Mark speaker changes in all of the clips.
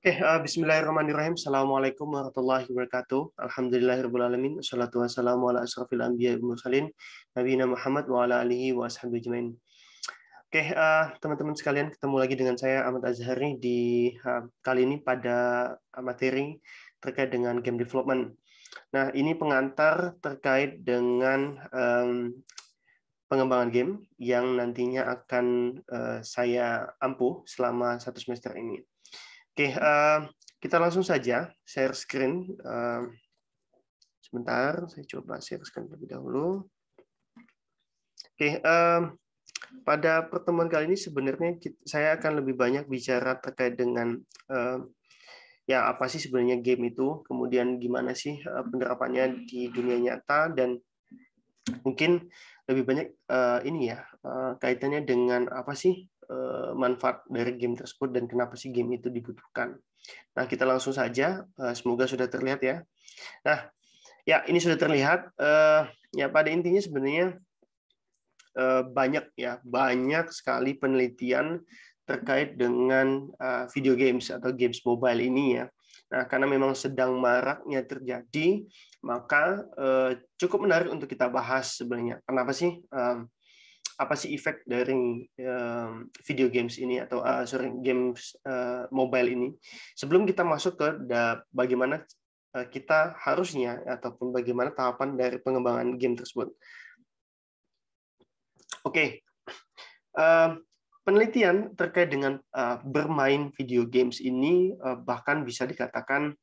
Speaker 1: Bismillahirrahmanirrahim. Assalamualaikum warahmatullahi wabarakatuh. Alhamdulillahirrahmanirrahim. Assalatu wassalamu ala asrafil anbiya wal mursalin. Nabiyina Muhammad wa ala alihi wa ashabihi ajmain. Teman-teman sekalian, ketemu lagi dengan saya Ahmad Azhari di kali ini pada materi terkait dengan game development. Nah, ini pengantar terkait dengan pengembangan game yang nantinya akan saya ampuh selama satu semester ini. Kita langsung saja share screen. Sebentar, saya coba share screen terlebih dahulu. Pada pertemuan kali ini sebenarnya saya akan lebih banyak bicara terkait dengan ya apa sih sebenarnya game itu, kemudian gimana sih penerapannya di dunia nyata, dan mungkin lebih banyak ini ya kaitannya dengan apa sih manfaat dari game tersebut dan kenapa sih game itu dibutuhkan. Nah, kita langsung saja. Semoga sudah terlihat ya. Nah, ya ini sudah terlihat. Ya pada intinya sebenarnya banyak sekali penelitian terkait dengan video games atau games mobile ini ya. Nah, karena memang sedang maraknya terjadi, maka cukup menarik untuk kita bahas sebenarnya. Kenapa sih? Apa sih efek dari video games ini atau games mobile ini? Sebelum kita masuk ke bagaimana kita harusnya ataupun bagaimana tahapan dari pengembangan game tersebut. Penelitian terkait dengan bermain video games ini bahkan bisa dikatakan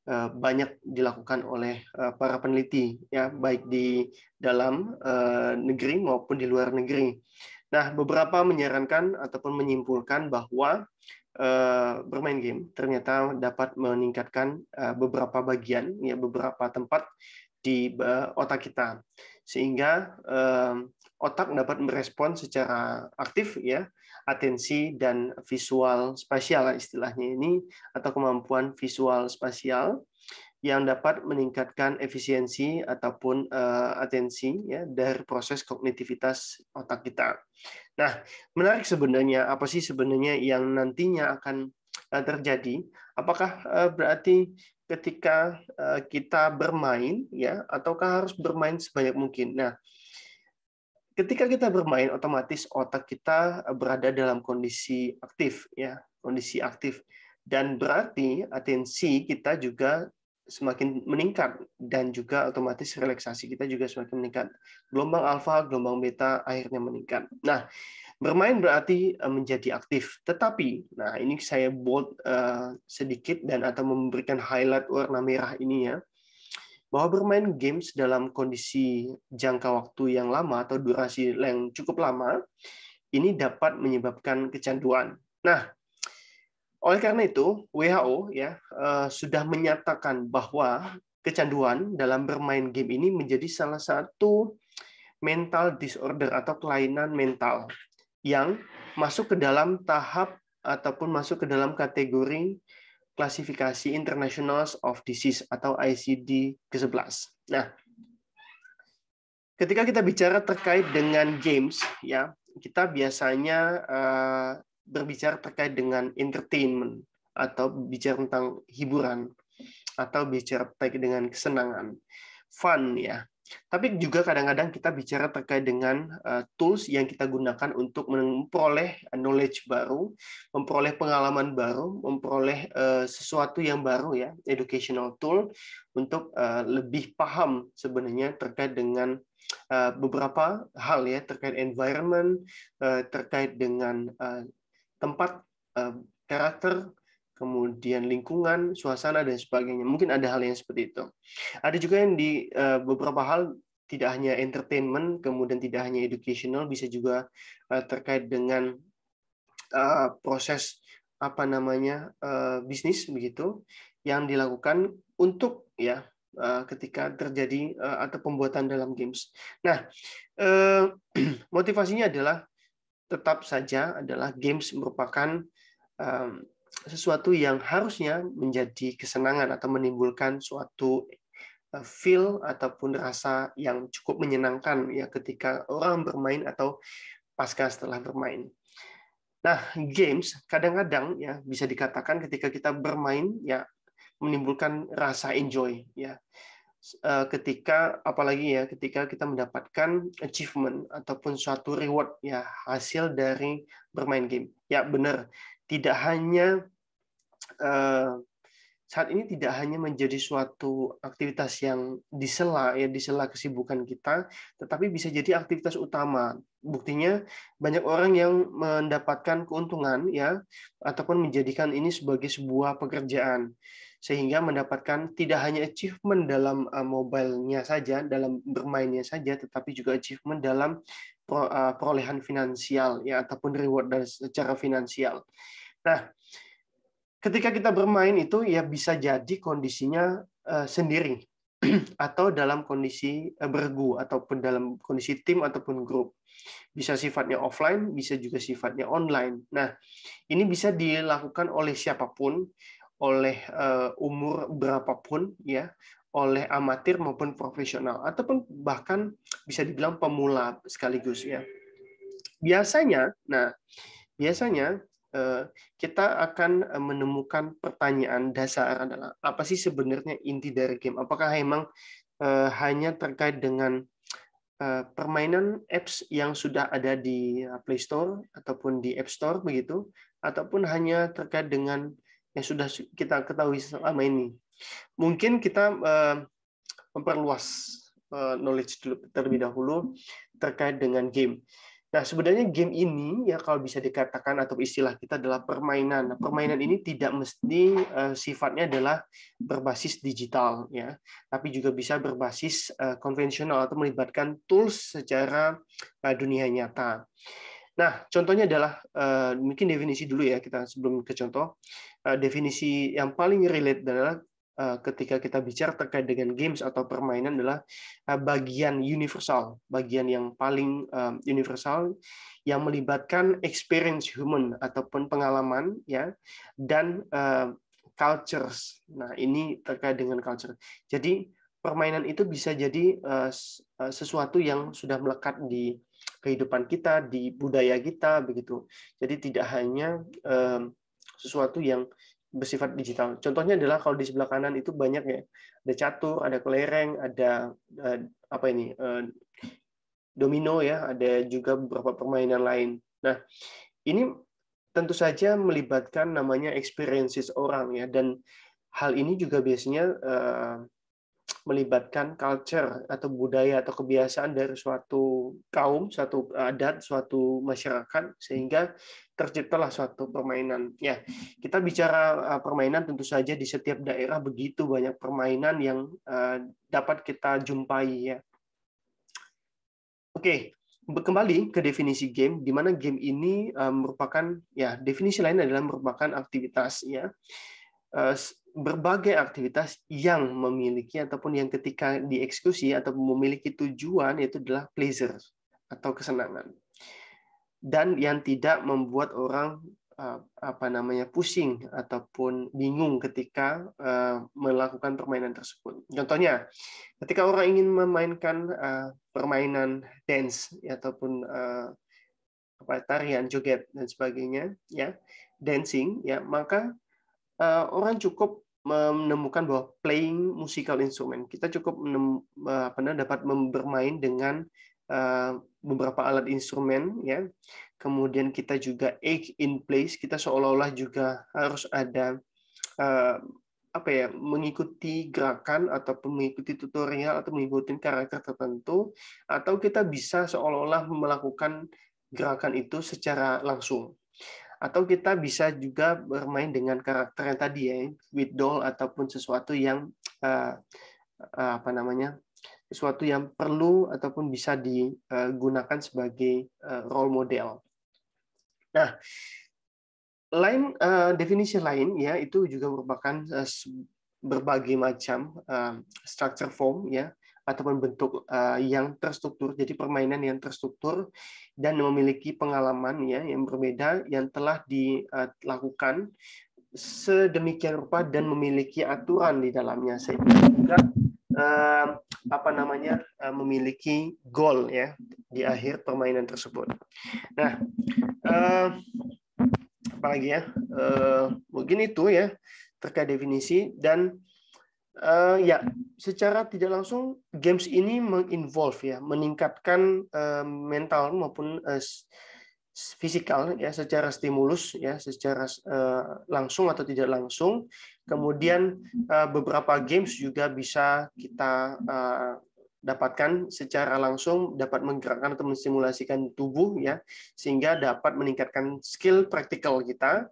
Speaker 1: banyak dilakukan oleh para peneliti, ya, baik di dalam negeri maupun di luar negeri. Nah, beberapa menyarankan ataupun menyimpulkan bahwa bermain game ternyata dapat meningkatkan beberapa bagian, ya, beberapa tempat di otak kita, sehingga otak dapat merespon secara aktif, ya, atensi dan visual spasial istilahnya ini, atau kemampuan visual spasial yang dapat meningkatkan efisiensi ataupun atensi, ya, dari proses kognitivitas otak kita. Nah, menarik sebenarnya, apa sih sebenarnya yang nantinya akan terjadi? Apakah berarti ketika kita bermain, ya, ataukah harus bermain sebanyak mungkin? Nah, ketika kita bermain, otomatis otak kita berada dalam kondisi aktif, ya, kondisi aktif, dan berarti atensi kita juga semakin meningkat, dan juga otomatis relaksasi kita juga semakin meningkat. Gelombang alfa, gelombang beta akhirnya meningkat. Nah, bermain berarti menjadi aktif, tetapi, nah ini saya bold sedikit dan atau memberikan highlight warna merah ini ya, bahwa bermain games dalam kondisi jangka waktu yang lama atau durasi yang cukup lama ini dapat menyebabkan kecanduan. Nah, oleh karena itu WHO ya sudah menyatakan bahwa kecanduan dalam bermain game ini menjadi salah satu mental disorder atau kelainan mental yang masuk ke dalam tahap ataupun masuk ke dalam kategori klasifikasi International of Disease atau ICD ke-11. Nah, ketika kita bicara terkait dengan games, ya, kita biasanya berbicara terkait dengan entertainment atau bicara tentang hiburan atau bicara terkait dengan kesenangan, fun, ya. Tapi juga kadang-kadang kita bicara terkait dengan tools yang kita gunakan untuk memperoleh knowledge baru, memperoleh pengalaman baru, memperoleh sesuatu yang baru, ya, educational tool untuk lebih paham sebenarnya terkait dengan beberapa hal, ya, terkait environment, terkait dengan tempat, karakter, kemudian lingkungan, suasana, dan sebagainya. Mungkin ada hal yang seperti itu. Ada juga yang di beberapa hal tidak hanya entertainment, kemudian tidak hanya educational, bisa juga terkait dengan proses apa namanya bisnis begitu yang dilakukan untuk, ya, ketika terjadi atau pembuatan dalam games. Nah, motivasinya adalah tetap saja adalah games merupakan sesuatu yang harusnya menjadi kesenangan atau menimbulkan suatu feel ataupun rasa yang cukup menyenangkan, ya, ketika orang bermain atau pasca setelah bermain. Nah, games kadang-kadang ya bisa dikatakan ketika kita bermain ya menimbulkan rasa enjoy ya. Ketika apalagi ya ketika kita mendapatkan achievement ataupun suatu reward ya hasil dari bermain game. Ya benar, tidak hanya saat ini tidak hanya menjadi suatu aktivitas yang disela kesibukan kita, tetapi bisa jadi aktivitas utama. Buktinya banyak orang yang mendapatkan keuntungan ya ataupun menjadikan ini sebagai sebuah pekerjaan sehingga mendapatkan tidak hanya achievement dalam mobile-nya saja, dalam bermainnya saja, tetapi juga achievement dalam perolehan finansial ya ataupun reward dari secara finansial. Nah, ketika kita bermain itu ya bisa jadi kondisinya sendiri atau dalam kondisi bergu ataupun dalam kondisi tim ataupun grup. Bisa sifatnya offline, bisa juga sifatnya online. Nah, ini bisa dilakukan oleh siapapun, oleh umur berapapun ya, oleh amatir maupun profesional ataupun bahkan bisa dibilang pemula sekaligus ya. Biasanya kita akan menemukan pertanyaan dasar adalah apa sih sebenarnya inti dari game? Apakah memang hanya terkait dengan permainan apps yang sudah ada di Play Store ataupun di App Store begitu, ataupun hanya terkait dengan yang sudah kita ketahui selama ini? Mungkin kita memperluas knowledge terlebih dahulu terkait dengan game. Nah, sebenarnya game ini ya kalau bisa dikatakan atau istilah kita adalah permainan. Nah, permainan ini tidak mesti sifatnya adalah berbasis digital ya, tapi juga bisa berbasis konvensional atau melibatkan tools secara dunia nyata. Nah, contohnya adalah mungkin definisi dulu ya kita sebelum ke contoh. Definisi yang paling relate adalah ketika kita bicara terkait dengan games atau permainan adalah bagian universal, bagian yang paling universal yang melibatkan experience human ataupun pengalaman ya dan cultures. Nah, ini terkait dengan culture. Jadi permainan itu bisa jadi sesuatu yang sudah melekat di kehidupan kita, di budaya kita begitu. Jadi tidak hanya sesuatu yang bersifat digital. Contohnya adalah kalau di sebelah kanan itu banyak ya, ada catur, ada kelereng, ada apa ini domino ya, ada juga beberapa permainan lain. Nah, ini tentu saja melibatkan namanya experiences orang ya, dan hal ini juga biasanya melibatkan culture atau budaya atau kebiasaan dari suatu kaum, suatu adat, suatu masyarakat sehingga terciptalah suatu permainan. Ya, kita bicara permainan tentu saja di setiap daerah begitu banyak permainan yang dapat kita jumpai ya. Oke, kembali ke definisi game di mana game ini merupakan ya definisi lain adalah merupakan aktivitas ya. Berbagai aktivitas yang memiliki ataupun yang ketika dieksekusi atau memiliki tujuan yaitu adalah pleasure atau kesenangan dan yang tidak membuat orang pusing ataupun bingung ketika melakukan permainan tersebut. Contohnya, ketika orang ingin memainkan permainan dance ataupun tarian, joget dan sebagainya, ya dancing, ya maka orang cukup menemukan bahwa playing musical instrument, kita cukup dapat bermain dengan beberapa alat instrumen, ya. Kemudian kita juga age in place, kita seolah-olah juga harus ada mengikuti gerakan ataupun mengikuti tutorial atau mengikuti karakter tertentu, atau kita bisa seolah-olah melakukan gerakan itu secara langsung. Atau kita bisa juga bermain dengan karakter yang tadi ya, with doll ataupun sesuatu yang sesuatu yang perlu ataupun bisa digunakan sebagai role model. Nah, definisi lain ya itu juga merupakan berbagai macam structure form ya ataupun bentuk yang terstruktur, jadi permainan yang terstruktur dan memiliki pengalaman ya yang berbeda yang telah dilakukan sedemikian rupa dan memiliki aturan di dalamnya sehingga juga memiliki goal ya di akhir permainan tersebut. Nah, Apalagi ya, mungkin itu ya terkait definisi. Dan ya, secara tidak langsung games ini menginvolve ya, meningkatkan mental maupun fisikal ya, secara stimulus ya, secara langsung atau tidak langsung. Kemudian beberapa games juga bisa kita dapatkan secara langsung, dapat menggerakkan atau menstimulasikan tubuh ya, sehingga dapat meningkatkan skill praktikal kita.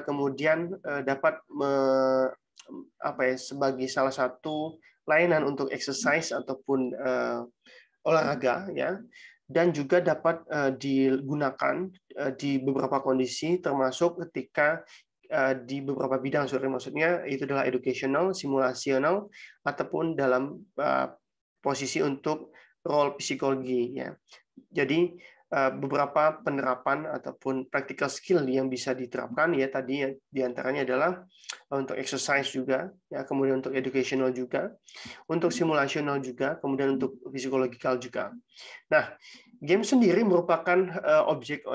Speaker 1: Kemudian dapat sebagai salah satu layanan untuk exercise ataupun olahraga ya, dan juga dapat digunakan di beberapa kondisi, termasuk ketika di beberapa bidang, maksudnya itu adalah educational, simulasional, ataupun dalam posisi untuk role psikologi ya. Jadi beberapa penerapan ataupun practical skill yang bisa diterapkan ya, tadi diantaranya adalah untuk exercise juga ya, kemudian untuk educational juga, untuk simulasional juga, kemudian untuk psikologikal juga. Nah, game sendiri merupakan objek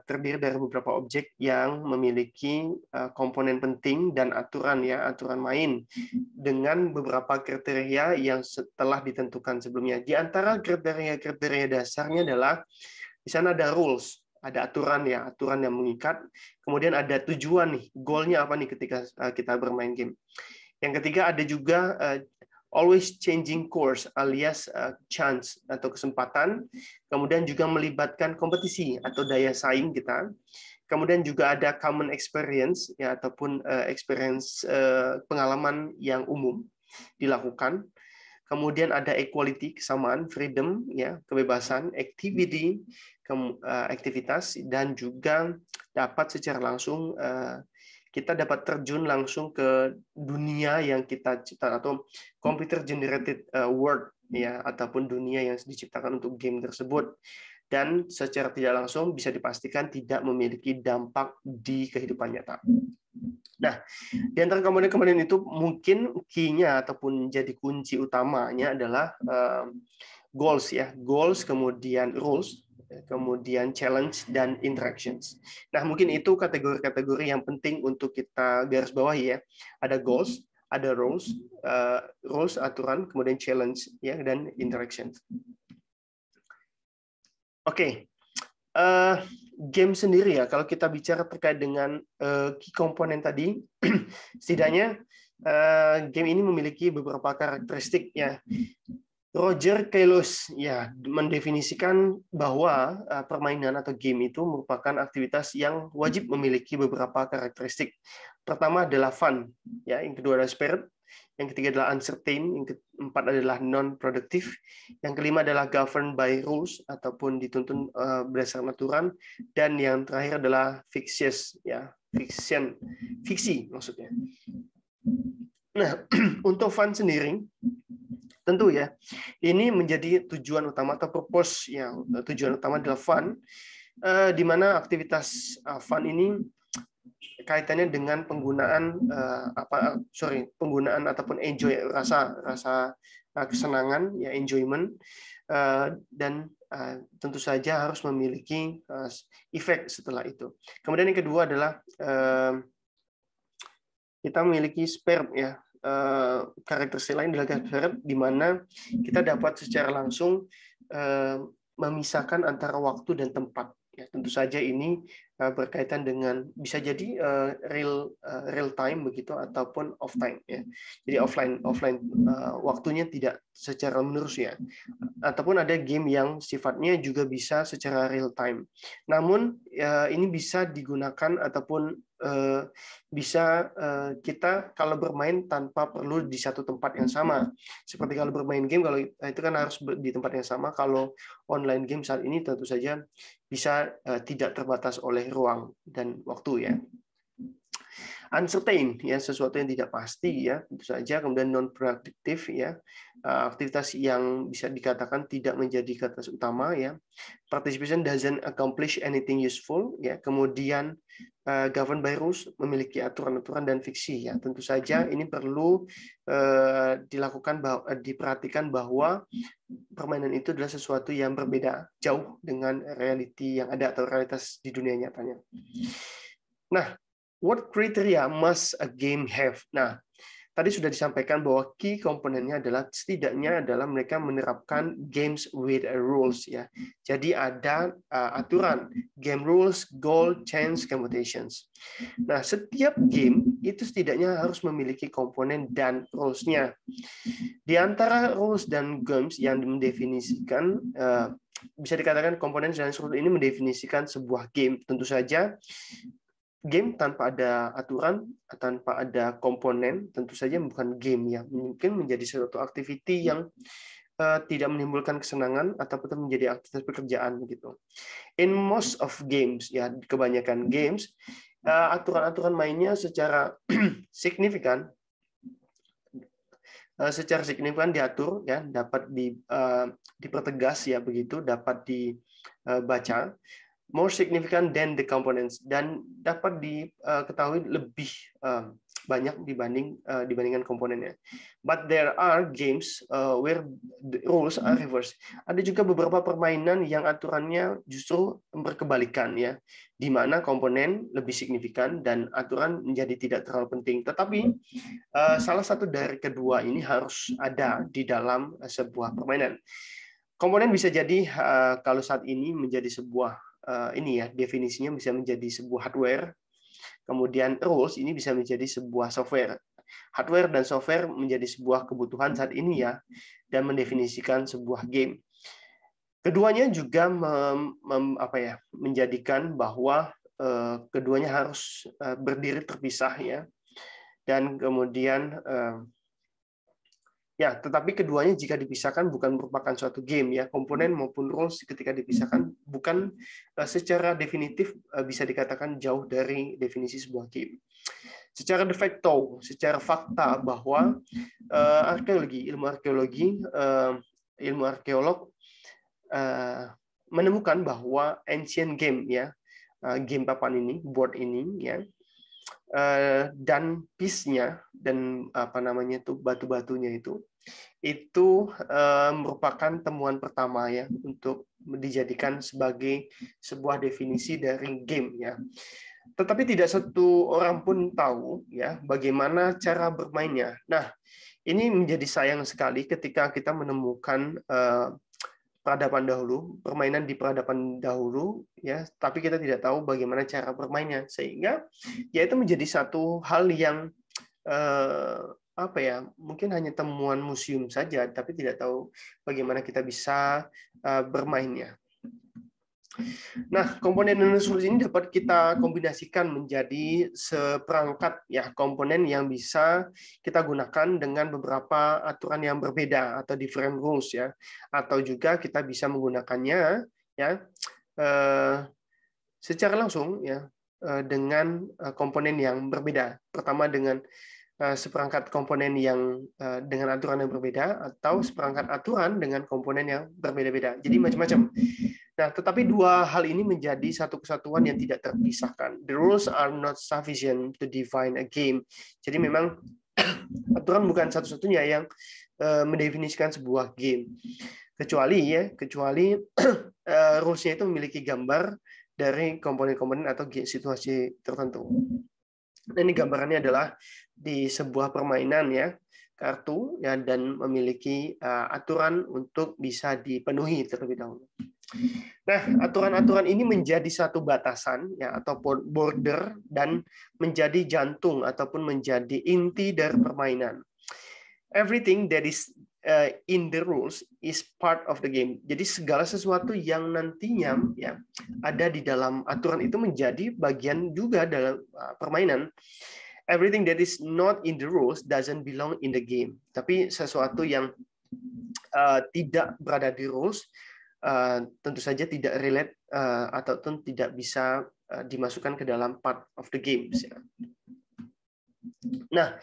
Speaker 1: terdiri dari beberapa objek yang memiliki komponen penting dan aturan ya, aturan main dengan beberapa kriteria yang telah ditentukan sebelumnya. Di antara kriteria dasarnya adalah di sana ada rules, ada aturan ya, aturan yang mengikat. Kemudian ada tujuan nih, goalnya apa nih ketika kita bermain game. Yang ketiga ada juga always changing course alias chance atau kesempatan. Kemudian juga melibatkan kompetisi atau daya saing kita. Kemudian juga ada common experience ya, ataupun experience pengalaman yang umum dilakukan. Kemudian ada equality, kesamaan, freedom, ya, kebebasan, activity, aktivitas, dan juga dapat secara langsung kita dapat terjun langsung ke dunia yang kita ciptakan atau computer generated world ya, ataupun dunia yang diciptakan untuk game tersebut. Dan secara tidak langsung bisa dipastikan tidak memiliki dampak di kehidupan nyata. Nah, di antara komponen-komponen itu mungkin key-nya ataupun jadi kunci utamanya adalah goals ya, goals, kemudian rules, kemudian challenge dan interactions. Nah, mungkin itu kategori-kategori yang penting untuk kita garis bawahi ya. Ada goals, ada rules, rules aturan, kemudian challenge ya, dan interactions. Oke. Game sendiri ya, kalau kita bicara terkait dengan key komponen tadi, setidaknya game ini memiliki beberapa karakteristik ya. Roger Kalos ya mendefinisikan bahwa permainan atau game itu merupakan aktivitas yang wajib memiliki beberapa karakteristik. Pertama adalah fun, ya. Yang kedua adalah spirit. Yang ketiga adalah uncertain, yang keempat adalah non-productive, yang kelima adalah governed by rules ataupun dituntun berdasarkan aturan, dan yang terakhir adalah fictitious, ya, fiksi maksudnya. Nah, untuk fun sendiri, tentu ya, ini menjadi tujuan utama atau purpose yang tujuan utama adalah fun, di mana aktivitas fun ini kaitannya dengan penggunaan penggunaan ataupun enjoy, rasa kesenangan ya, enjoyment, dan tentu saja harus memiliki efek setelah itu. Kemudian yang kedua adalah kita memiliki spirit ya, karakteristik lain adalah spirit, di mana kita dapat secara langsung memisahkan antara waktu dan tempat. Ya, tentu saja ini berkaitan dengan bisa jadi real time begitu ataupun off time ya. Jadi offline waktunya tidak secara menerus ya. Ataupun ada game yang sifatnya juga bisa secara real time. Namun ini bisa digunakan ataupun bisa kita kalau bermain tanpa perlu di satu tempat yang sama. Seperti kalau bermain game, kalau itu kan harus di tempat yang sama. Kalau online game saat ini tentu saja bisa tidak terbatas oleh ruang dan waktu ya. uncertain, ya, sesuatu yang tidak pasti, ya, tentu saja. Kemudian non produktif, ya, aktivitas yang bisa dikatakan tidak menjadi aktivitas utama, ya. Participation doesn't accomplish anything useful, ya. Kemudian governed by rules, memiliki aturan-aturan dan fiksi, ya. Tentu saja ini perlu diperhatikan bahwa permainan itu adalah sesuatu yang berbeda jauh dengan reality yang ada atau realitas di dunia nyatanya. Nah, what criteria must a game have? Nah, tadi sudah disampaikan bahwa key komponennya adalah setidaknya adalah mereka menerapkan games with rules, ya. Jadi ada aturan, game rules, goal, chance, computations. Nah, setiap game itu setidaknya harus memiliki komponen dan rules-nya. Di antara rules dan games yang mendefinisikan, bisa dikatakan komponen dan rules ini mendefinisikan sebuah game. Tentu saja game tanpa ada aturan, tanpa ada komponen, tentu saja bukan game, ya. Mungkin menjadi suatu activity yang tidak menimbulkan kesenangan ataupun menjadi aktivitas pekerjaan gitu. In most of games, ya, kebanyakan games, aturan-aturan mainnya secara signifikan diatur, ya, dapat dipertegas, ya, begitu, dapat dibaca. More significant than the components, dan dapat diketahui lebih banyak dibandingkan komponennya. But there are games where the rules are reversed. Ada juga beberapa permainan yang aturannya justru berkebalikan, ya, di mana komponen lebih signifikan dan aturan menjadi tidak terlalu penting. Tetapi salah satu dari kedua ini harus ada di dalam sebuah permainan. Komponen bisa jadi kalau saat ini menjadi sebuah ini, ya, definisinya bisa menjadi sebuah hardware. Kemudian rules ini bisa menjadi sebuah software. Hardware dan software menjadi sebuah kebutuhan saat ini, ya, dan mendefinisikan sebuah game. Keduanya juga menjadikan bahwa keduanya harus berdiri terpisah, ya. Dan kemudian ya, tetapi keduanya jika dipisahkan bukan merupakan suatu game, ya. Komponen maupun rules ketika dipisahkan bukan secara definitif bisa dikatakan jauh dari definisi sebuah game. Secara de facto, secara fakta bahwa ilmu arkeolog menemukan bahwa ancient game, ya, game papan ini, board ini, ya, dan piece-nya dan batu-batunya itu merupakan temuan pertama, ya, untuk dijadikan sebagai sebuah definisi dari game, ya. Tetapi tidak satu orang pun tahu, ya, bagaimana cara bermainnya. Nah, ini menjadi sayang sekali ketika kita menemukan peradaban dahulu, permainan di peradaban dahulu, ya, tapi kita tidak tahu bagaimana cara bermainnya, sehingga ya itu menjadi satu hal yang mungkin hanya temuan museum saja, tapi tidak tahu bagaimana kita bisa bermainnya. Nah, komponen dan rules ini dapat kita kombinasikan menjadi seperangkat, ya, komponen yang bisa kita gunakan dengan beberapa aturan yang berbeda atau different rules, ya, atau juga kita bisa menggunakannya, ya, secara langsung, ya, dengan komponen yang berbeda. Pertama dengan seperangkat komponen yang dengan aturan yang berbeda, atau seperangkat aturan dengan komponen yang berbeda-beda. Jadi macam-macam. Nah, tetapi dua hal ini menjadi satu kesatuan yang tidak terpisahkan. The rules are not sufficient to define a game. Jadi memang aturan bukan satu-satunya yang mendefinisikan sebuah game. Kecuali rules-nya itu memiliki gambar dari komponen-komponen atau situasi tertentu. Nah, ini gambarannya adalah di sebuah permainan, ya, kartu, ya, dan memiliki aturan untuk bisa dipenuhi terlebih dahulu. Nah, aturan-aturan ini menjadi satu batasan, ya, atau border, dan menjadi jantung ataupun menjadi inti dari permainan. Everything that is in the rules is part of the game. Jadi segala sesuatu yang nantinya, ya, ada di dalam aturan itu menjadi bagian juga dalam permainan. Everything that is not in the rules doesn't belong in the game. Tapi sesuatu yang tidak berada di rules tentu saja tidak relate ataupun tidak bisa dimasukkan ke dalam part of the games, ya. Nah,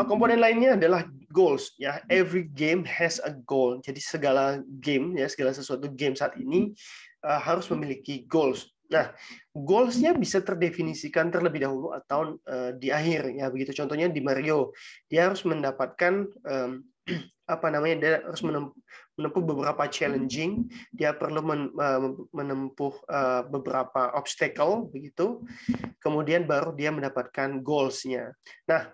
Speaker 1: komponen lainnya adalah goals ya. Every game has a goal. Jadi segala game ya, segala sesuatu game saat ini harus memiliki goals. Nah, goals-nya bisa terdefinisikan terlebih dahulu atau di akhir ya. Begitu contohnya di Mario, dia harus mendapatkan apa namanya, dia harus menempuh beberapa challenging, dia perlu menempuh beberapa obstacle begitu, kemudian baru dia mendapatkan goals-nya. Nah,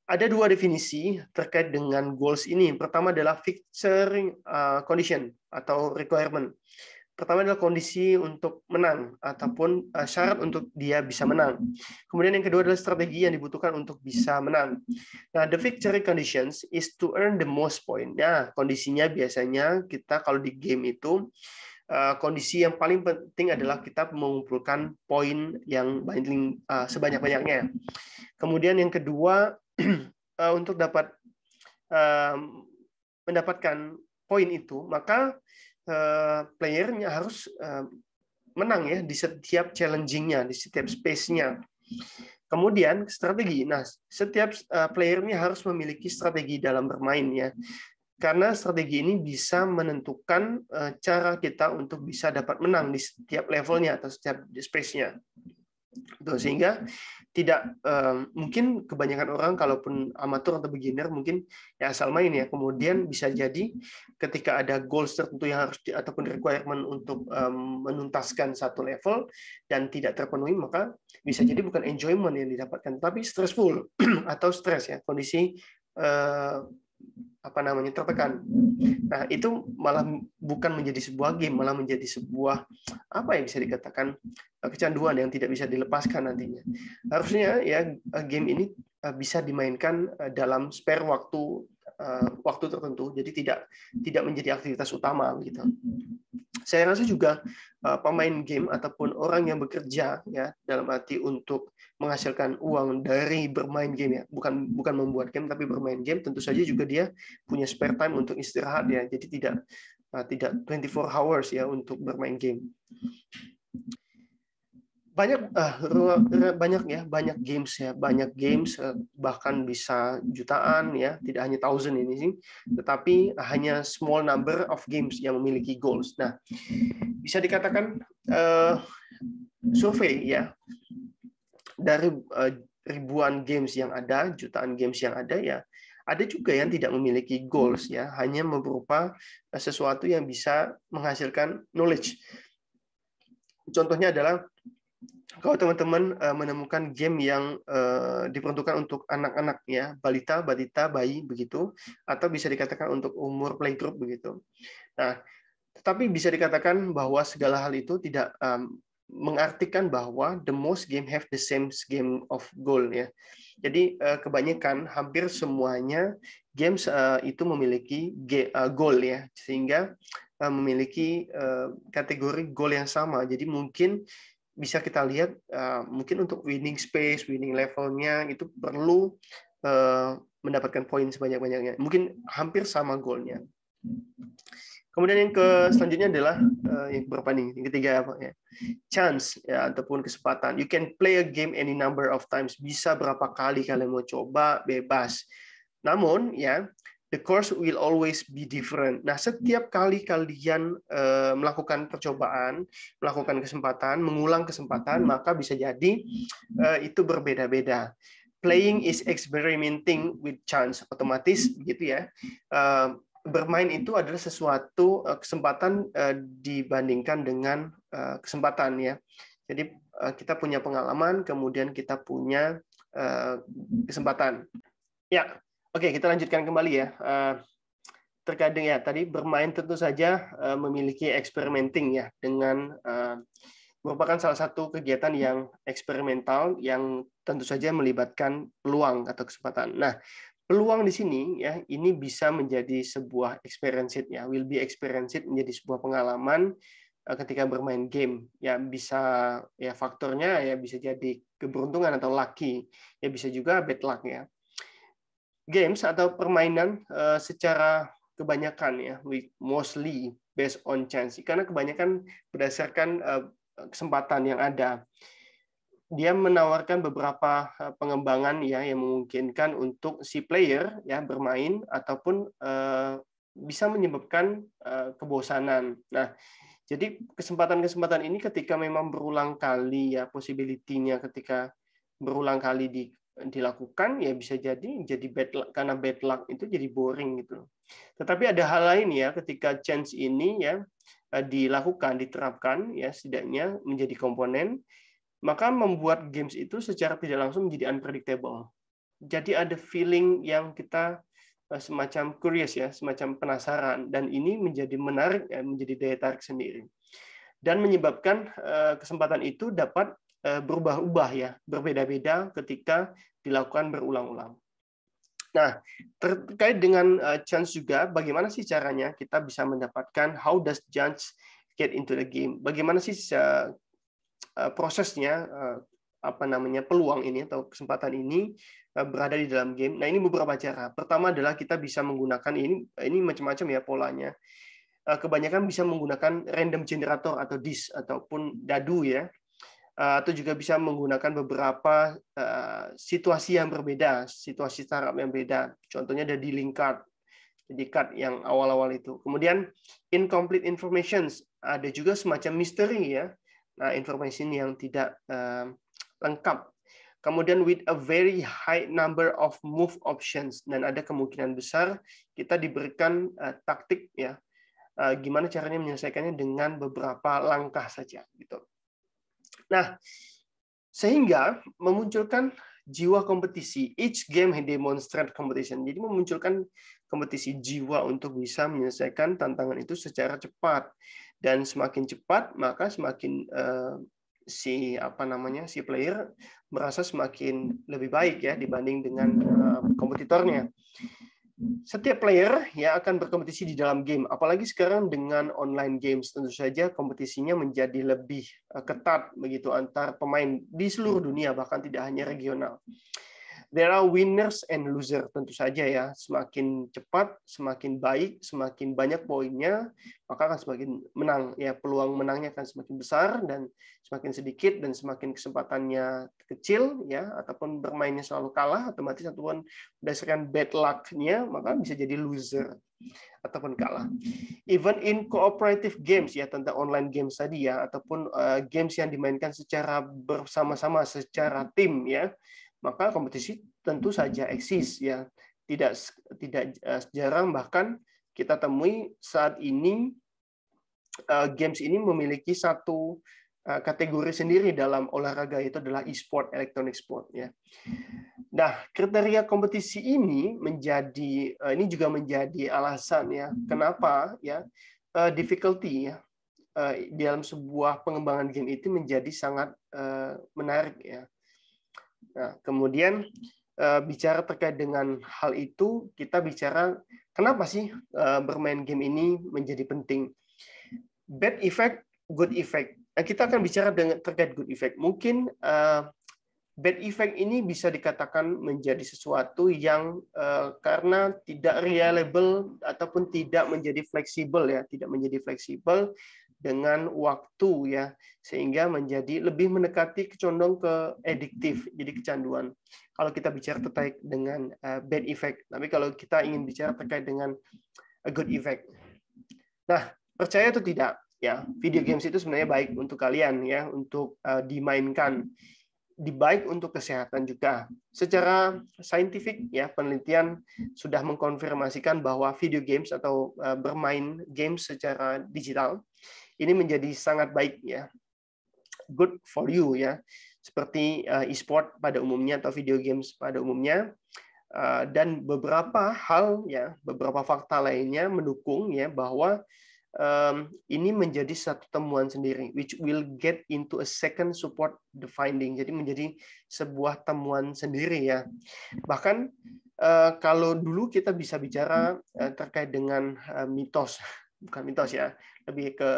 Speaker 1: ada dua definisi terkait dengan goals ini. Pertama adalah fixture condition atau requirement. Pertama adalah kondisi untuk menang ataupun syarat untuk dia bisa menang. Kemudian yang kedua adalah strategi yang dibutuhkan untuk bisa menang. Nah, the victory conditions is to earn the most point. Nah, kondisinya biasanya kita kalau di game itu kondisi yang paling penting adalah kita mengumpulkan poin yang sebanyak-banyaknya. Kemudian yang kedua untuk dapat mendapatkan poin itu, maka playernya harus menang ya di setiap challenging-nya, di setiap space-nya. Kemudian strategi. Nah, setiap playernya harus memiliki strategi dalam bermain ya. Karena strategi ini bisa menentukan cara kita untuk bisa dapat menang di setiap levelnya atau setiap space-nya. Sehingga tidak mungkin kebanyakan orang kalaupun amatur atau beginner mungkin ya asal main ya, kemudian bisa jadi ketika ada goals tertentu yang harus ataupun requirement untuk menuntaskan satu level dan tidak terpenuhi, maka bisa jadi bukan enjoyment yang didapatkan tapi stressful atau stres ya, kondisi tertekan. Nah, itu malah bukan menjadi sebuah game, malah menjadi sebuah apa yang bisa dikatakan kecanduan yang tidak bisa dilepaskan nantinya. Harusnya ya game ini bisa dimainkan dalam spare waktu tertentu, jadi tidak menjadi aktivitas utama gitu. Saya rasa juga pemain game ataupun orang yang bekerja ya dalam arti untuk menghasilkan uang dari bermain game ya, bukan membuat game tapi bermain game, tentu saja juga dia punya spare time untuk istirahat ya. Jadi tidak 24 hours ya untuk bermain game. Banyak games bahkan bisa jutaan ya, tidak hanya thousand ini sih, tetapi hanya small number of games yang memiliki goals. Nah, bisa dikatakan survei ya, dari ribuan games yang ada, jutaan games yang ada ya, ada juga yang tidak memiliki goals ya, hanya berupa sesuatu yang bisa menghasilkan knowledge. Contohnya adalah kalau teman-teman menemukan game yang diperuntukkan untuk anak-anak ya, balita, bayi begitu, atau bisa dikatakan untuk umur playgroup begitu. Nah, tetapi bisa dikatakan bahwa segala hal itu tidak mengartikan bahwa the most game have the same game of goal ya. Jadi kebanyakan hampir semuanya games itu memiliki goal ya, sehingga memiliki kategori goal yang sama. Jadi mungkin bisa kita lihat mungkin untuk winning space, winning levelnya itu perlu mendapatkan poin sebanyak-banyaknya. Mungkin hampir sama goalnya. Kemudian yang selanjutnya adalah yang berapa nih? Yang ketiga apa ya? Chance ya, ataupun kesempatan. You can play a game any number of times. Bisa berapa kali kalian mau coba, bebas. Namun ya, the course will always be different. Nah, setiap kali kalian melakukan percobaan, melakukan kesempatan, mengulang kesempatan, maka bisa jadi itu berbeda-beda. Playing is experimenting with chance. Otomatis begitu ya. Bermain itu adalah sesuatu kesempatan dibandingkan dengan kesempatan ya. Jadi kita punya pengalaman, kemudian kita punya kesempatan. Ya, oke, kita lanjutkan kembali ya. Terkait dengan tadi bermain tentu saja memiliki experimenting ya, dengan merupakan salah satu kegiatan yang eksperimental yang tentu saja melibatkan peluang atau kesempatan. Nah, peluang di sini ya, ini bisa menjadi sebuah experience ya, will be experience menjadi sebuah pengalaman ketika bermain game ya, bisa ya faktornya ya bisa jadi keberuntungan atau lucky ya, bisa juga bad luck ya. Games atau permainan secara kebanyakan ya, mostly based on chance, karena kebanyakan berdasarkan kesempatan yang ada. dia menawarkan beberapa pengembangan ya yang memungkinkan untuk si player ya bermain ataupun bisa menyebabkan kebosanan. Nah, jadi kesempatan-kesempatan ini ketika memang berulang kali ya possibility-nya ketika berulang kali dilakukan ya bisa jadi bad luck, karena bad luck itu jadi boring gitu. Tetapi ada hal lain ya ketika chance ini ya dilakukan, diterapkan ya setidaknya menjadi komponen, maka membuat games itu secara tidak langsung menjadi unpredictable. Jadi ada feeling yang kita semacam curious ya, semacam penasaran, dan ini menjadi menarik ya, menjadi daya tarik sendiri. Dan menyebabkan kesempatan itu dapat berubah-ubah ya, berbeda-beda ketika dilakukan berulang-ulang. Nah, terkait dengan chance juga, bagaimana sih caranya kita bisa mendapatkan how does chance get into the game? Bagaimana sih prosesnya peluang ini atau kesempatan ini berada di dalam game. Nah, ini beberapa cara. Pertama adalah kita bisa menggunakan ini macam-macam ya polanya. Kebanyakan bisa menggunakan random generator atau disk ataupun dadu ya. Atau juga bisa menggunakan beberapa situasi yang berbeda, situasi startup yang beda. Contohnya ada dealing card, jadi card yang awal-awal itu. Kemudian incomplete informations, ada juga semacam misteri ya. Nah, informasi yang tidak lengkap. Kemudian with a very high number of move options, dan ada kemungkinan besar kita diberikan taktik ya, gimana caranya menyelesaikannya dengan beberapa langkah saja gitu. Nah, sehingga memunculkan jiwa kompetisi. Each game demonstrate competition. Jadi memunculkan kompetisi jiwa untuk bisa menyelesaikan tantangan itu secara cepat. Dan semakin cepat, maka semakin si player merasa semakin lebih baik ya dibanding dengan kompetitornya. Setiap player ya akan berkompetisi di dalam game, apalagi sekarang dengan online games tentu saja kompetisinya menjadi lebih ketat begitu antar pemain di seluruh dunia, bahkan tidak hanya regional. There are winners and losers tentu saja ya. Semakin cepat, semakin baik, semakin banyak poinnya, maka akan semakin menang ya. Peluang menangnya akan semakin besar dan semakin sedikit dan semakin kesempatannya kecil ya, ataupun bermainnya selalu kalah, otomatis ataupun berdasarkan bad luck-nya maka bisa jadi loser ataupun kalah. Even in cooperative games ya, tentang online games tadi ya, ataupun games yang dimainkan secara bersama-sama, secara tim ya, maka kompetisi tentu saja eksis ya. Tidak jarang bahkan kita temui saat ini games ini memiliki satu kategori sendiri dalam olahraga, itu adalah e-sport, electronic sport ya. Nah, kriteria kompetisi ini juga menjadi alasan ya kenapa ya difficulty ya dalam sebuah pengembangan game itu menjadi sangat menarik ya. Nah, kemudian bicara terkait dengan hal itu, kita bicara kenapa sih bermain game ini menjadi penting. Bad effect, good effect. Nah, kita akan bicara terkait good effect. Mungkin bad effect ini bisa dikatakan menjadi sesuatu yang karena tidak reliable ataupun tidak menjadi fleksibel ya, tidak menjadi fleksibel dengan waktu ya, sehingga menjadi lebih mendekati condong ke adiktif, jadi kecanduan. Kalau kita bicara terkait dengan bad effect, tapi kalau kita ingin bicara terkait dengan good effect. Nah, percaya atau tidak ya, video games itu sebenarnya baik untuk kalian ya, untuk dimainkan. Baik untuk kesehatan juga. Secara saintifik ya, penelitian sudah mengkonfirmasikan bahwa video games atau bermain games secara digital ini menjadi sangat baik ya. Good for you ya. Seperti e-sport pada umumnya atau video games pada umumnya, dan beberapa hal ya, beberapa fakta lainnya mendukung ya bahwa ini menjadi satu temuan sendiri, which will get into a second support the finding. Jadi menjadi sebuah temuan sendiri ya. Bahkan kalau dulu kita bisa bicara terkait dengan mitos, bukan mitos ya, lebih ke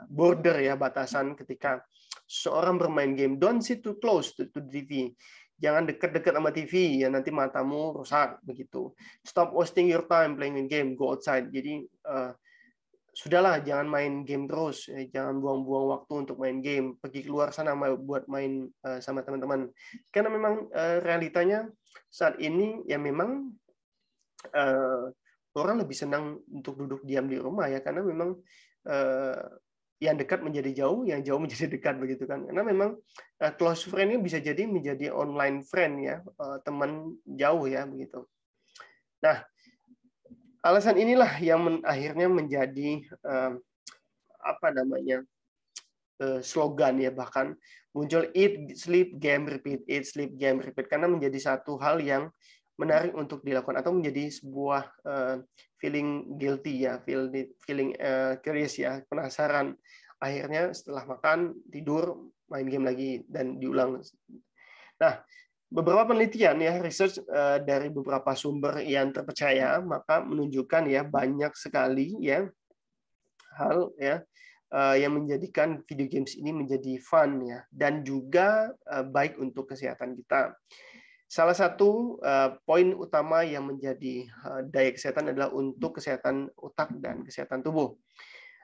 Speaker 1: border ya, batasan ketika seorang bermain game. Don't sit too close to the TV. Jangan dekat-dekat sama TV ya, nanti matamu rusak begitu. Stop wasting your time playing a game, go outside. Jadi sudahlah, jangan main game terus, jangan buang-buang waktu untuk main game, pergi keluar sana buat main sama teman-teman. Karena memang realitanya saat ini ya memang orang lebih senang untuk duduk diam di rumah ya, karena memang yang dekat menjadi jauh, yang jauh menjadi dekat begitu kan. Karena memang close friend-nya bisa jadi menjadi online friend ya, teman jauh ya begitu. Nah, alasan inilah yang akhirnya menjadi apa namanya slogan ya, bahkan muncul eat, sleep, game, repeat, eat, sleep, game, repeat, karena menjadi satu hal yang menarik untuk dilakukan atau menjadi sebuah feeling guilty ya, feeling curious ya, penasaran. Akhirnya setelah makan tidur main game lagi dan diulang. Nah, beberapa penelitian ya, research dari beberapa sumber yang terpercaya maka menunjukkan ya banyak sekali ya hal ya yang menjadikan video games ini menjadi fun ya, dan juga baik untuk kesehatan kita. Salah satu poin utama yang menjadi daya kesehatan adalah untuk kesehatan otak dan kesehatan tubuh.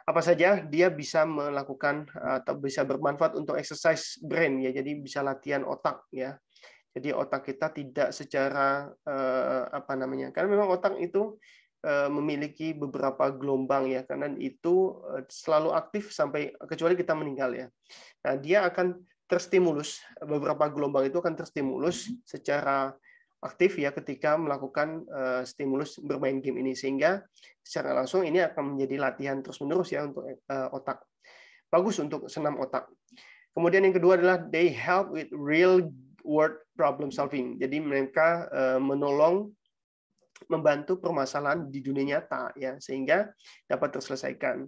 Speaker 1: Apa saja dia bisa melakukan atau bisa bermanfaat untuk exercise brain ya, jadi bisa latihan otak ya. Jadi otak kita tidak secara apa namanya, karena memang otak itu memiliki beberapa gelombang ya, karena itu selalu aktif sampai kecuali kita meninggal ya. Nah, dia akan terstimulus, beberapa gelombang itu akan terstimulus secara aktif ya ketika melakukan stimulus bermain game ini, sehingga secara langsung ini akan menjadi latihan terus-menerus ya untuk otak. Bagus untuk senam otak. Kemudian yang kedua adalah they help with real world problem solving. Jadi mereka menolong membantu permasalahan di dunia nyata ya, sehingga dapat terselesaikan.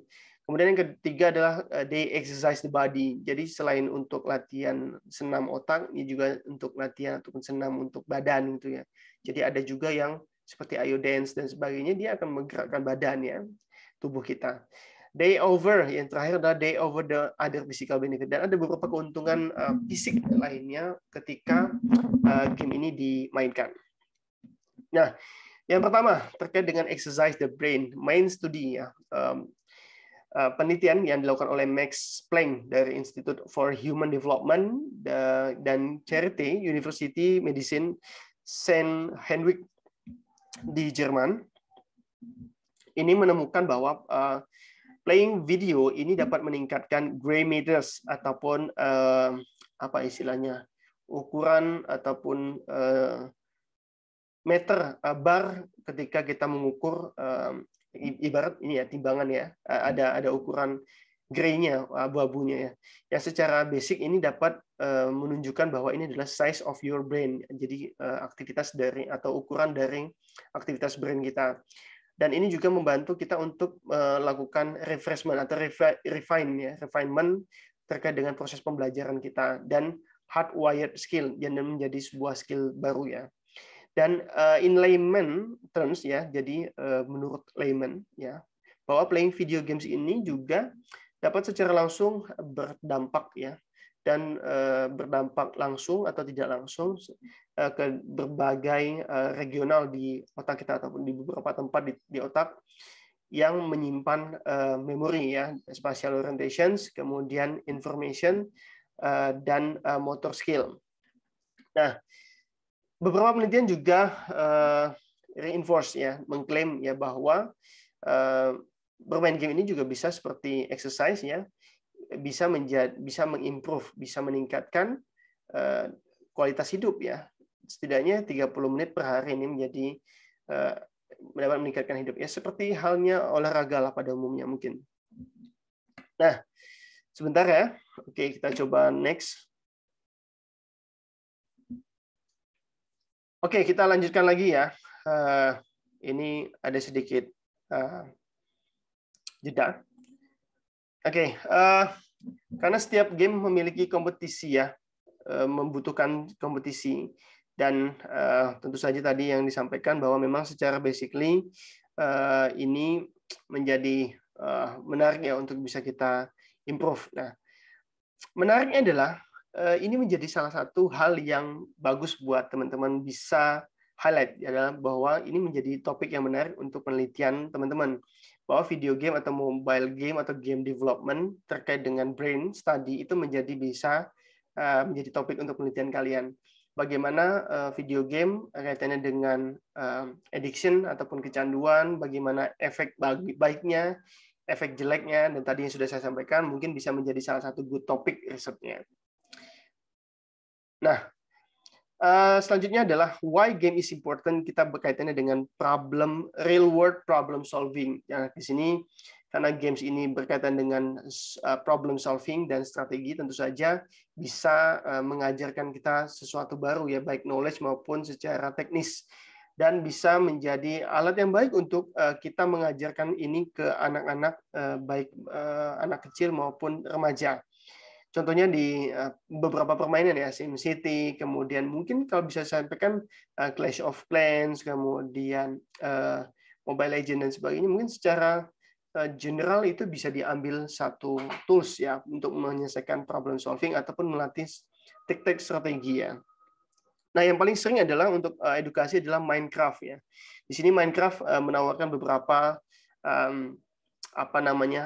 Speaker 1: Kemudian yang ketiga adalah they exercise the body. Jadi selain untuk latihan senam otak, ini juga untuk latihan ataupun senam untuk badan gitu ya. Jadi ada juga yang seperti ayo dance dan sebagainya, dia akan menggerakkan badan ya, tubuh kita. Day over, yang terakhir adalah day over the other physical benefit. Dan ada beberapa keuntungan fisik lainnya ketika game ini dimainkan. Nah, yang pertama terkait dengan exercise the brain, main studi ya, penelitian yang dilakukan oleh Max Planck dari Institute for Human Development dan Charité University Medicine St. Henrik di Jerman ini menemukan bahwa playing video ini dapat meningkatkan gray matters ataupun apa istilahnya, ukuran ataupun meter bar ketika kita mengukur ibarat ini ya, timbangan ya, ada ukuran gray-nya, abu-abunya ya. Yang secara basic ini dapat menunjukkan bahwa ini adalah size of your brain. Jadi aktivitas dari atau ukuran dari aktivitas brain kita. Dan ini juga membantu kita untuk melakukan refreshment atau refinement terkait dengan proses pembelajaran kita, dan hardwired skill yang menjadi sebuah skill baru ya. Dan in layman terms ya, jadi menurut layman ya, bahwa playing video games ini juga dapat secara langsung berdampak ya, dan berdampak langsung atau tidak langsung ke berbagai regional di otak kita ataupun di beberapa tempat di otak yang menyimpan memori ya, spatial orientations, kemudian information dan motor skill. Nah, beberapa penelitian juga reinforce ya, mengklaim ya bahwa bermain game ini juga bisa seperti exercise ya, bisa mengimprove, bisa meningkatkan kualitas hidup ya. Setidaknya 30 menit per hari ini menjadi dapat meningkatkan hidup ya, seperti halnya olahraga lah pada umumnya mungkin. Nah, sebentar ya. Oke, kita coba next. Oke, kita lanjutkan lagi ya. Ini ada sedikit jeda. Oke, karena setiap game memiliki kompetisi ya, membutuhkan kompetisi, dan tentu saja tadi yang disampaikan bahwa memang secara basically ini menjadi menarik ya untuk bisa kita improve. Nah, menariknya adalah ini menjadi salah satu hal yang bagus buat teman-teman bisa highlight adalah bahwa ini menjadi topik yang menarik untuk penelitian teman-teman, bahwa video game atau mobile game atau game development terkait dengan brain study itu bisa menjadi topik untuk penelitian kalian. Bagaimana video game kaitannya dengan addiction ataupun kecanduan, bagaimana efek baiknya, efek jeleknya, dan tadi yang sudah saya sampaikan mungkin bisa menjadi salah satu good topik risetnya. Nah, selanjutnya adalah why game is important. Kita berkaitannya dengan real world problem solving. Ya, di sini karena games ini berkaitan dengan problem solving dan strategi, tentu saja bisa mengajarkan kita sesuatu baru ya, baik knowledge maupun secara teknis, dan bisa menjadi alat yang baik untuk kita mengajarkan ini ke anak-anak, baik anak kecil maupun remaja. Contohnya di beberapa permainan ya, SimCity, kemudian mungkin kalau bisa saya sampaikan Clash of Clans, kemudian Mobile Legends dan sebagainya, mungkin secara general itu bisa diambil satu tools ya untuk menyelesaikan problem solving ataupun melatih teknik strategi ya. Nah, yang paling sering adalah untuk edukasi adalah Minecraft ya. Di sini Minecraft menawarkan beberapa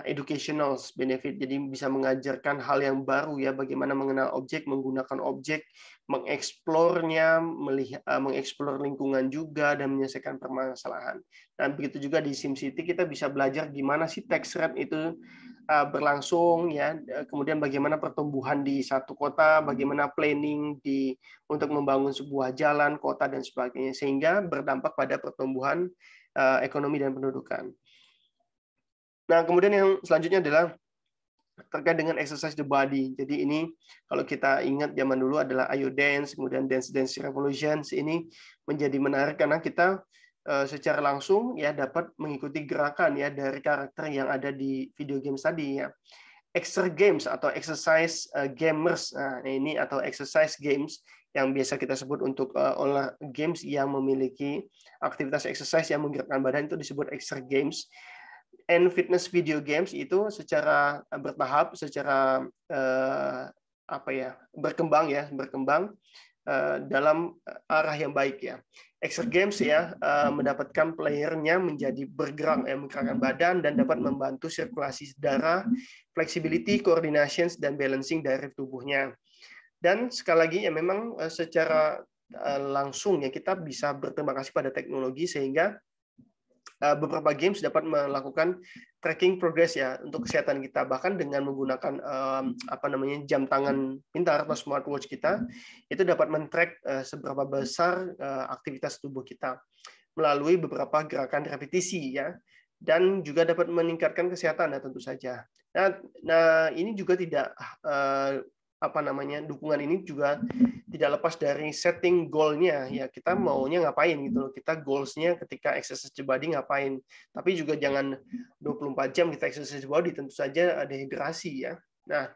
Speaker 1: educational benefit, jadi bisa mengajarkan hal yang baru ya, bagaimana mengenal objek, menggunakan objek, mengeksplornya, mengeksplor lingkungan juga, dan menyelesaikan permasalahan. Dan begitu juga di SimCity kita bisa belajar gimana sih text thread itu berlangsung ya, kemudian bagaimana pertumbuhan di satu kota, bagaimana planning untuk membangun sebuah jalan, kota dan sebagainya, sehingga berdampak pada pertumbuhan ekonomi dan pendudukan. Nah, kemudian yang selanjutnya adalah terkait dengan exercise the body. Jadi ini kalau kita ingat zaman dulu adalah Ayo Dance, kemudian Dance Dance Revolutions, ini menjadi menarik karena kita secara langsung ya dapat mengikuti gerakan ya dari karakter yang ada di video games tadi ya. Extra games atau exercise gamers, nah, ini atau exercise games yang biasa kita sebut untuk games yang memiliki aktivitas exercise yang menggerakkan badan itu disebut extra games. And fitness video games itu secara bertahap, secara berkembang dalam arah yang baik ya. Extra games ya mendapatkan playernya menjadi bergerak, menggerakkan badan dan dapat membantu sirkulasi darah, flexibility, coordination dan balancing dari tubuhnya. Dan sekali lagi ya memang secara langsung ya kita bisa berterima kasih pada teknologi sehingga beberapa games dapat melakukan tracking progress ya untuk kesehatan kita, bahkan dengan menggunakan jam tangan pintar atau smartwatch kita itu dapat men-track seberapa besar aktivitas tubuh kita melalui beberapa gerakan repetisi ya, dan juga dapat meningkatkan kesehatan ya tentu saja. Nah ini juga tidak dukungan ini juga tidak lepas dari setting goal-nya ya, kita maunya ngapain gitu loh, kita goals-nya ketika exercise body ngapain, tapi juga jangan 24 jam kita exercise body, tentu saja ada hidrasi ya. Nah,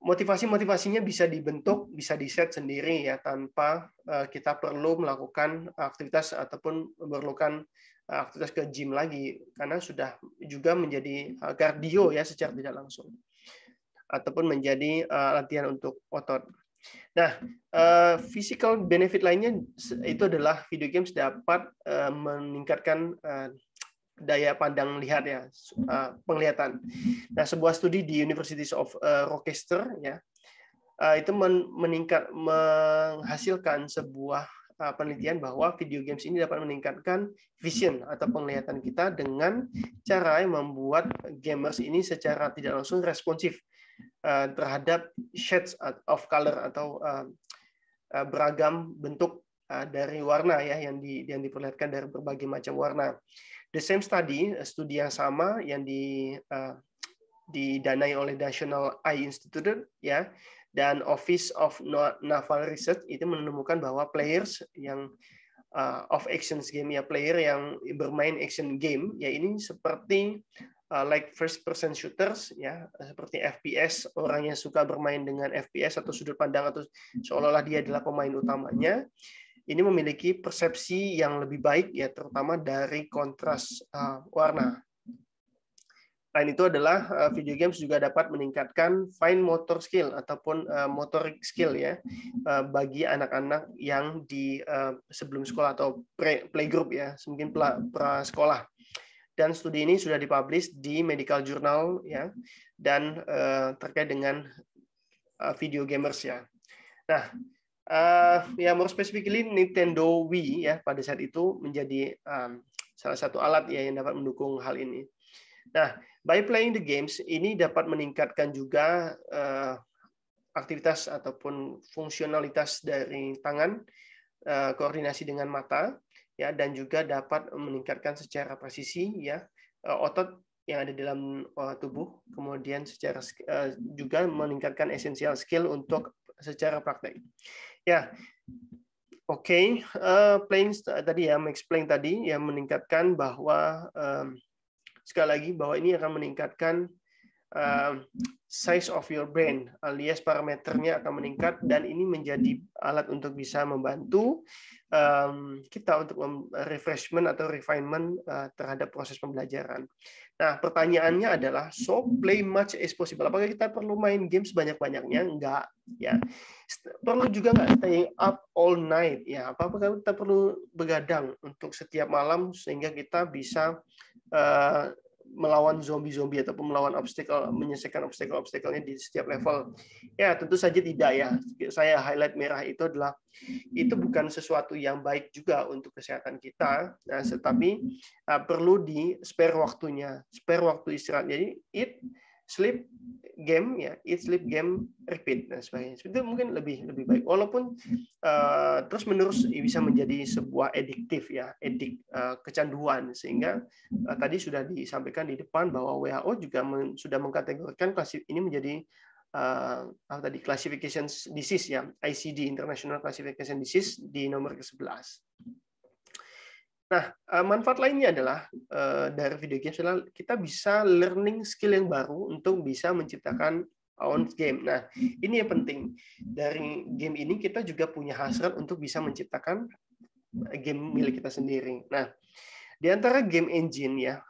Speaker 1: motivasinya bisa dibentuk, bisa di-set sendiri ya, tanpa kita perlu melakukan aktivitas ataupun memerlukan aktivitas ke gym lagi, karena sudah juga menjadi kardio ya secara tidak langsung, ataupun menjadi latihan untuk otot. Nah, physical benefit lainnya itu adalah video games dapat meningkatkan daya pandang lihat ya, penglihatan. Nah, sebuah studi di University of Rochester ya itu menghasilkan sebuah penelitian bahwa video games ini dapat meningkatkan vision atau penglihatan kita dengan cara yang membuat gamers ini secara tidak langsung responsif terhadap shades of color atau beragam bentuk dari warna ya yang diperlihatkan dari berbagai macam warna. The same study, studi yang sama yang didanai oleh National Eye Institute ya dan Office of Naval Research itu menemukan bahwa players yang of action game ya, player yang bermain action game ya, ini seperti like first person shooters ya, seperti FPS, orang yang suka bermain dengan FPS atau sudut pandang atau seolah-olah dia adalah pemain utamanya, ini memiliki persepsi yang lebih baik ya, terutama dari kontras warna. Selain itu adalah video games juga dapat meningkatkan fine motor skill ataupun motorik skill ya bagi anak-anak yang di sebelum sekolah atau playgroup ya, mungkin prasekolah. dan studi ini sudah dipublish di medical journal ya, dan terkait dengan video gamers ya. Nah, ya more specifically Nintendo Wii ya pada saat itu menjadi salah satu alat ya yang dapat mendukung hal ini. Nah, by playing the games ini dapat meningkatkan juga aktivitas ataupun fungsionalitas dari tangan, koordinasi dengan mata, ya, dan juga dapat meningkatkan secara presisi ya otot yang ada di dalam tubuh, kemudian secara juga meningkatkan essential skill untuk secara praktek. Ya, oke, playing tadi ya, explain tadi yang meningkatkan bahwa sekali lagi bahwa ini akan meningkatkan size of your brain, alias parameternya akan meningkat, dan ini menjadi alat untuk bisa membantu kita untuk refreshment atau refinement terhadap proses pembelajaran. Nah, pertanyaannya adalah, so play much as possible. Apakah kita perlu main game sebanyak-banyaknya? Enggak, ya. Perlu juga nggak staying up all night? Ya, apakah kita perlu begadang untuk setiap malam sehingga kita bisa melawan zombie-zombie ataupun melawan obstacle, menyelesaikan obstacle-obstacle-nya di setiap level? Ya, tentu saja tidak ya. Saya highlight merah itu adalah itu bukan sesuatu yang baik juga untuk kesehatan kita, nah, tetapi perlu di spare waktunya, spare waktu istirahat. Jadi eat, sleep, game ya, eat, sleep, game, repeat dan sebagainya. Itu mungkin lebih baik. Walaupun terus menerus bisa menjadi sebuah adiktif ya, kecanduan, sehingga tadi sudah disampaikan di depan bahwa WHO juga sudah mengkategorikan ini menjadi classification disease ya, ICD, International Classification Disease, di nomor ke-11. Nah, manfaat lainnya adalah dari video games adalah kita bisa learning skill yang baru untuk bisa menciptakan own game. Nah, ini yang penting. Dari game ini kita juga punya hasrat untuk bisa menciptakan game milik kita sendiri. Nah, di antara game engine ya,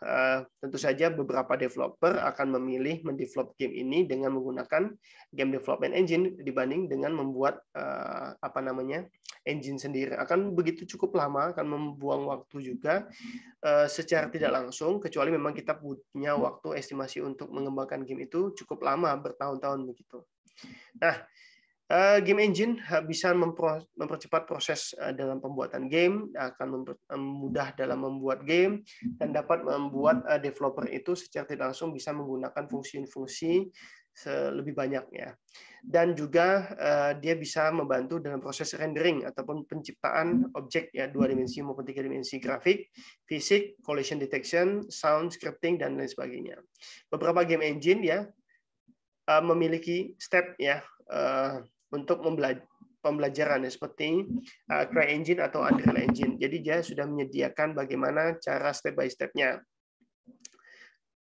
Speaker 1: tentu saja beberapa developer akan memilih mendevelop game ini dengan menggunakan game development engine dibanding dengan membuat engine sendiri. Akan begitu cukup lama, akan membuang waktu juga secara tidak langsung, kecuali memang kita punya waktu estimasi untuk mengembangkan game itu cukup lama, bertahun-tahun begitu. Nah, game engine bisa mempercepat proses dalam pembuatan game, akan mudah dalam membuat game, dan dapat membuat developer itu secara tidak langsung bisa menggunakan fungsi-fungsi lebih banyaknya. Dan juga dia bisa membantu dalam proses rendering ataupun penciptaan objek ya, 2 dimensi maupun 3 dimensi, grafik, fisik, collision detection, sound, scripting, dan lain sebagainya. Beberapa game engine ya memiliki step ya untuk pembelajaran ya, seperti CryEngine atau Unreal Engine. Jadi dia sudah menyediakan bagaimana cara step by step-nya.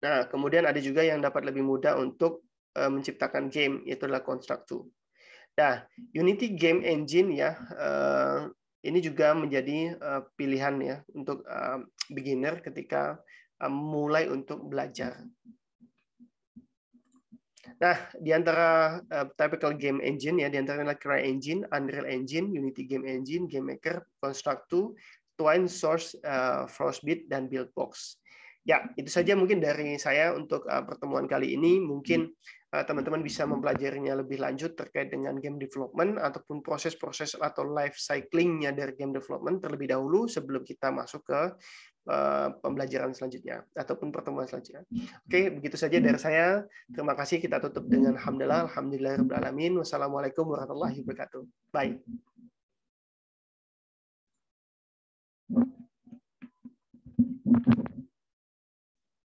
Speaker 1: Nah, kemudian ada juga yang dapat lebih mudah untuk menciptakan game, yaitu adalah Construct2. Nah, Unity Game Engine ya, ini juga menjadi pilihan ya untuk beginner ketika mulai untuk belajar. Nah, di antara typical game engine ya, di antara CryEngine, Unreal Engine, Unity Game Engine, GameMaker, Construct2, Twine, Source, Frostbit, dan Buildbox. Ya, itu saja mungkin dari saya untuk pertemuan kali ini. Mungkin teman-teman bisa mempelajarinya lebih lanjut terkait dengan game development ataupun proses-proses atau life cycling-nya dari game development terlebih dahulu sebelum kita masuk ke pembelajaran selanjutnya ataupun pertemuan selanjutnya. Oke, begitu saja dari saya. Terima kasih. Kita tutup dengan alhamdulillahirabbil alamin. Wassalamualaikum warahmatullahi wabarakatuh. Bye.